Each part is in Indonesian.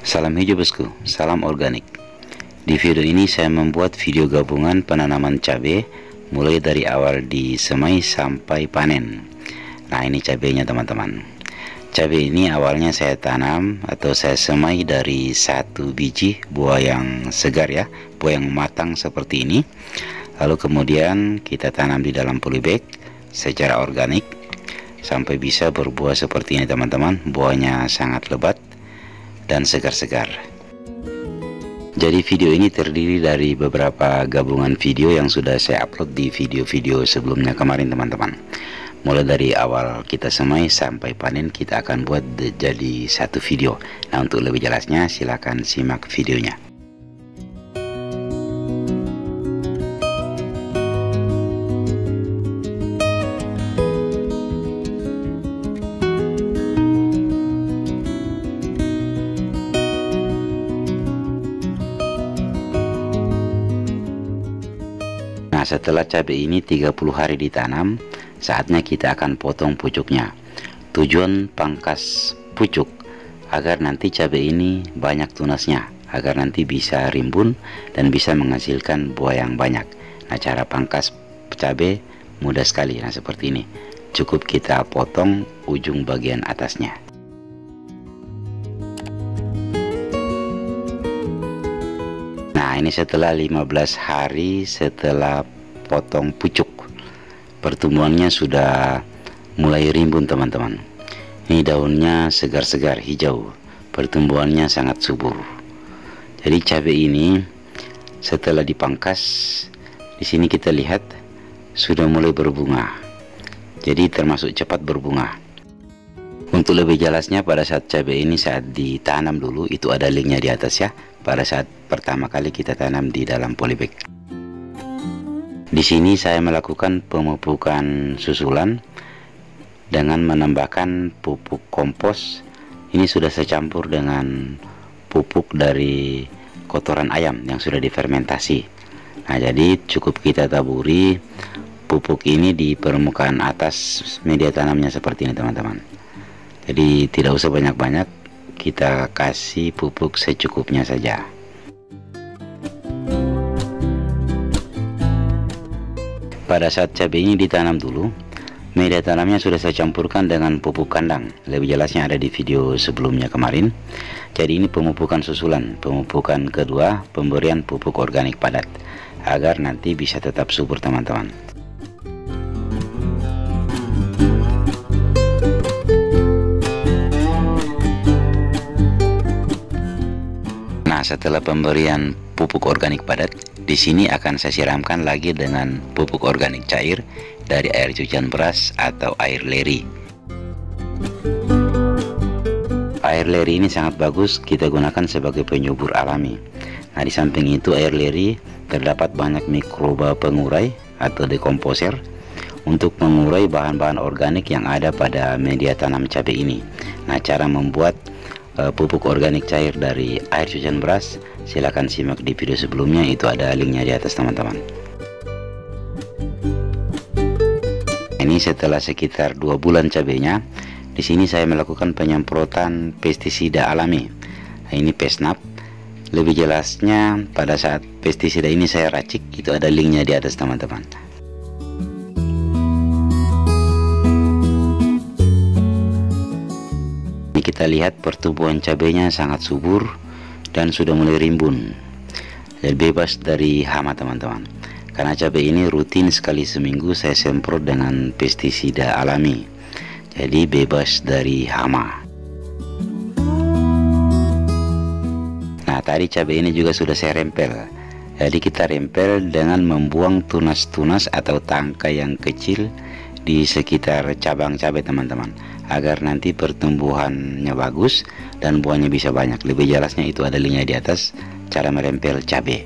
Salam hijau bosku, salam organik. Di video ini saya membuat video gabungan penanaman cabai mulai dari awal disemai sampai panen. Nah, ini cabainya teman-teman. Cabai ini awalnya saya tanam atau saya semai dari satu biji buah yang segar ya, buah yang matang seperti ini. Lalu kemudian kita tanam di dalam polybag secara organik sampai bisa berbuah seperti ini teman-teman. Buahnya sangat lebat dan segar-segar. Jadi video ini terdiri dari beberapa gabungan video yang sudah saya upload di video-video sebelumnya kemarin teman-teman. Mulai dari awal kita semai sampai panen kita akan buat jadi satu video. Nah, untuk lebih jelasnya silahkan simak videonya. Nah, setelah cabai ini 30 hari ditanam, saatnya kita akan potong pucuknya. Tujuan pangkas pucuk agar nanti cabai ini banyak tunasnya, agar nanti bisa rimbun dan bisa menghasilkan buah yang banyak. Nah, cara pangkas cabai mudah sekali. Nah, seperti ini. Cukup kita potong ujung bagian atasnya. Nah, ini setelah 15 hari setelah potong pucuk, pertumbuhannya sudah mulai rimbun teman-teman. Ini daunnya segar-segar hijau, pertumbuhannya sangat subur. Jadi cabai ini setelah dipangkas, di sini kita lihat sudah mulai berbunga. Jadi termasuk cepat berbunga. Untuk lebih jelasnya, pada saat cabai ini saat ditanam dulu, itu ada linknya di atas ya. Pada saat pertama kali kita tanam di dalam polybag. Di sini saya melakukan pemupukan susulan dengan menambahkan pupuk kompos. Ini sudah saya campur dengan pupuk dari kotoran ayam yang sudah difermentasi. Nah, jadi cukup kita taburi pupuk ini di permukaan atas media tanamnya seperti ini teman-teman. Jadi tidak usah banyak-banyak, kita kasih pupuk secukupnya saja. Pada saat cabai ini ditanam dulu, media tanamnya sudah saya campurkan dengan pupuk kandang. Lebih jelasnya ada di video sebelumnya kemarin. Jadi ini pemupukan susulan, pemupukan kedua, pemberian pupuk organik padat agar nanti bisa tetap subur teman-teman. Nah, setelah pemberian pupuk organik padat, di sini akan saya siramkan lagi dengan pupuk organik cair dari air cucian beras atau air leri. Air leri ini sangat bagus kita gunakan sebagai penyubur alami. Nah, di samping itu air leri terdapat banyak mikroba pengurai atau dekomposer untuk mengurai bahan-bahan organik yang ada pada media tanam cabai ini. Nah, cara membuat pupuk organik cair dari air cucian beras silahkan simak di video sebelumnya, itu ada linknya di atas teman-teman. Ini setelah sekitar 2 bulan cabainya, di sini saya melakukan penyemprotan pestisida alami. Nah, ini Pesnap. Lebih jelasnya pada saat pestisida ini saya racik, itu ada linknya di atas teman-teman. Kita lihat pertumbuhan cabainya sangat subur dan sudah mulai rimbun dan bebas dari hama teman-teman. Karena cabai ini rutin sekali seminggu saya semprot dengan pestisida alami, jadi bebas dari hama. Nah, tadi cabai ini juga sudah saya rempel. Jadi kita rempel dengan membuang tunas-tunas atau tangkai yang kecil di sekitar cabang cabai teman-teman, agar nanti pertumbuhannya bagus dan buahnya bisa banyak. Lebih jelasnya itu ada linknya di atas, cara merempel cabai.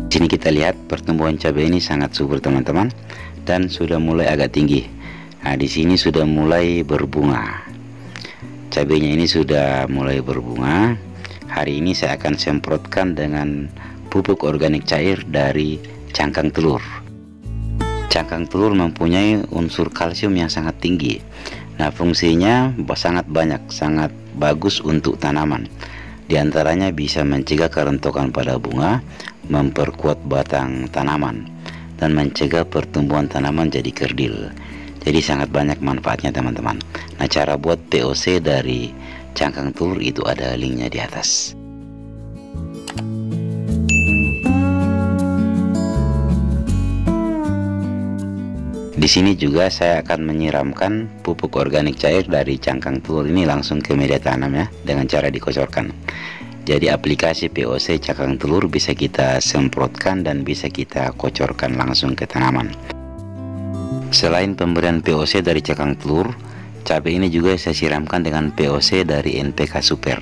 Sini kita lihat pertumbuhan cabai ini sangat subur teman-teman dan sudah mulai agak tinggi. Nah, di sini sudah mulai berbunga. Cabainya ini sudah mulai berbunga. Hari ini saya akan semprotkan dengan pupuk organik cair dari cangkang telur. Cangkang telur mempunyai unsur kalsium yang sangat tinggi. Nah, fungsinya sangat banyak, sangat bagus untuk tanaman. Di antaranya bisa mencegah kerontokan pada bunga, memperkuat batang tanaman, dan mencegah pertumbuhan tanaman jadi kerdil. Jadi sangat banyak manfaatnya teman-teman. Nah, cara buat POC dari cangkang telur itu ada linknya di atas. Di sini juga saya akan menyiramkan pupuk organik cair dari cangkang telur ini langsung ke media tanam ya, dengan cara dikocorkan. Jadi aplikasi POC cangkang telur bisa kita semprotkan dan bisa kita kocorkan langsung ke tanaman. Selain pemberian POC dari cangkang telur, cabai ini juga saya siramkan dengan POC dari NPK Super.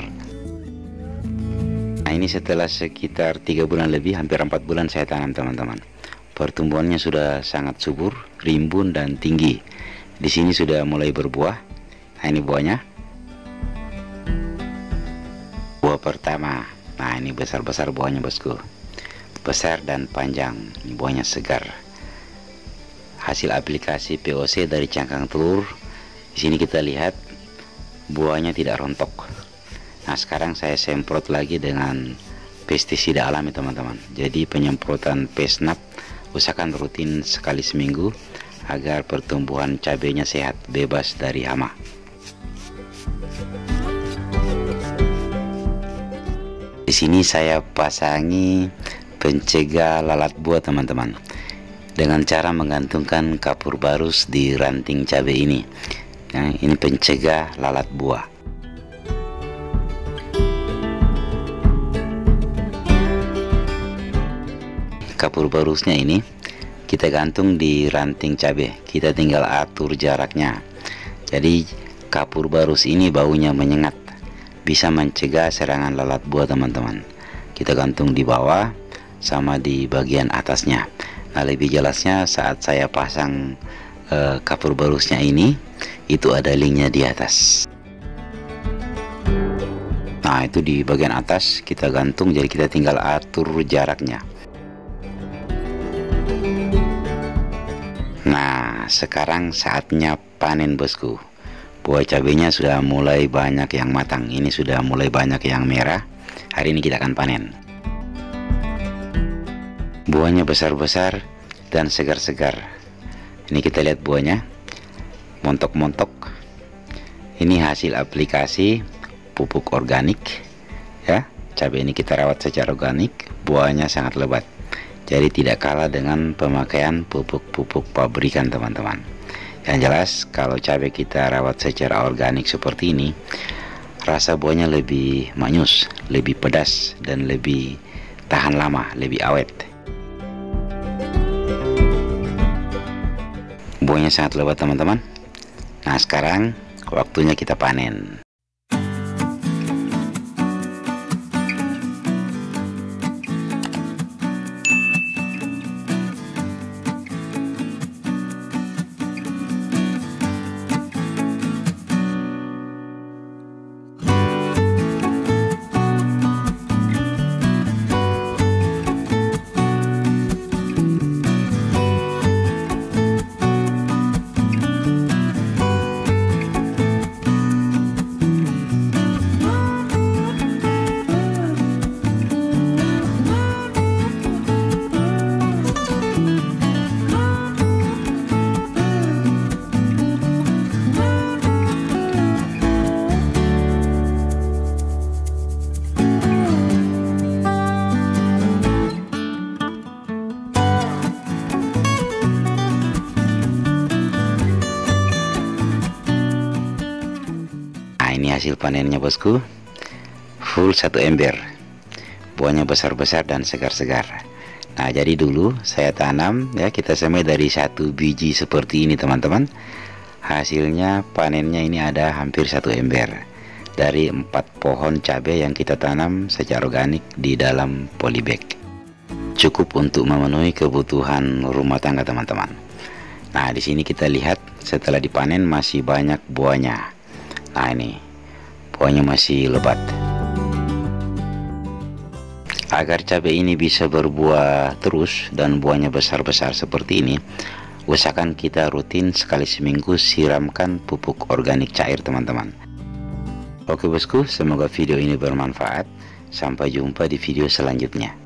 Nah, ini setelah sekitar 3 bulan lebih, hampir 4 bulan saya tanam teman-teman. Pertumbuhannya sudah sangat subur, rimbun dan tinggi. Di sini sudah mulai berbuah. Nah, ini buahnya. Buah pertama. Nah, ini besar-besar buahnya bosku. Besar dan panjang. Ini buahnya segar. Hasil aplikasi POC dari cangkang telur. Di sini kita lihat buahnya tidak rontok. Nah, sekarang saya semprot lagi dengan pestisida alami teman-teman. Jadi penyemprotan pesnap usahakan rutin sekali seminggu agar pertumbuhan cabenya sehat, bebas dari hama. Di sini saya pasangi pencegah lalat buah teman-teman, dengan cara menggantungkan kapur barus di ranting cabai ini. Nah, ini pencegah lalat buah. Kapur barusnya ini kita gantung di ranting cabai, kita tinggal atur jaraknya. Jadi kapur barus ini baunya menyengat, bisa mencegah serangan lalat buah teman-teman. Kita gantung di bawah sama di bagian atasnya. Nah, lebih jelasnya saat saya pasang kapur barusnya ini, itu ada linknya di atas. Nah, itu di bagian atas kita gantung, jadi kita tinggal atur jaraknya. Nah, sekarang saatnya panen bosku. Buah cabenya sudah mulai banyak yang matang. Ini sudah mulai banyak yang merah. Hari ini kita akan panen. Buahnya besar-besar dan segar-segar. Ini kita lihat buahnya, montok-montok. Ini hasil aplikasi pupuk organik ya. Cabai ini kita rawat secara organik, buahnya sangat lebat. Jadi tidak kalah dengan pemakaian pupuk-pupuk pabrikan teman-teman. Yang jelas kalau cabai kita rawat secara organik seperti ini, rasa buahnya lebih manis, lebih pedas, dan lebih tahan lama, lebih awet. Buahnya sangat lebat teman-teman. Nah, sekarang waktunya kita panen. Ini hasil panennya bosku, full 1 ember. Buahnya besar-besar dan segar-segar. Nah, jadi dulu saya tanam ya, kita semai dari 1 biji seperti ini teman-teman. Hasilnya panennya ini ada hampir 1 ember dari 4 pohon cabai yang kita tanam secara organik di dalam polybag. Cukup untuk memenuhi kebutuhan rumah tangga teman-teman. Nah, di sini kita lihat setelah dipanen masih banyak buahnya. Nah, ini buahnya masih lebat. Agar cabai ini bisa berbuah terus dan buahnya besar-besar seperti ini, usahakan kita rutin sekali seminggu siramkan pupuk organik cair teman-teman. Oke bosku, semoga video ini bermanfaat. Sampai jumpa di video selanjutnya.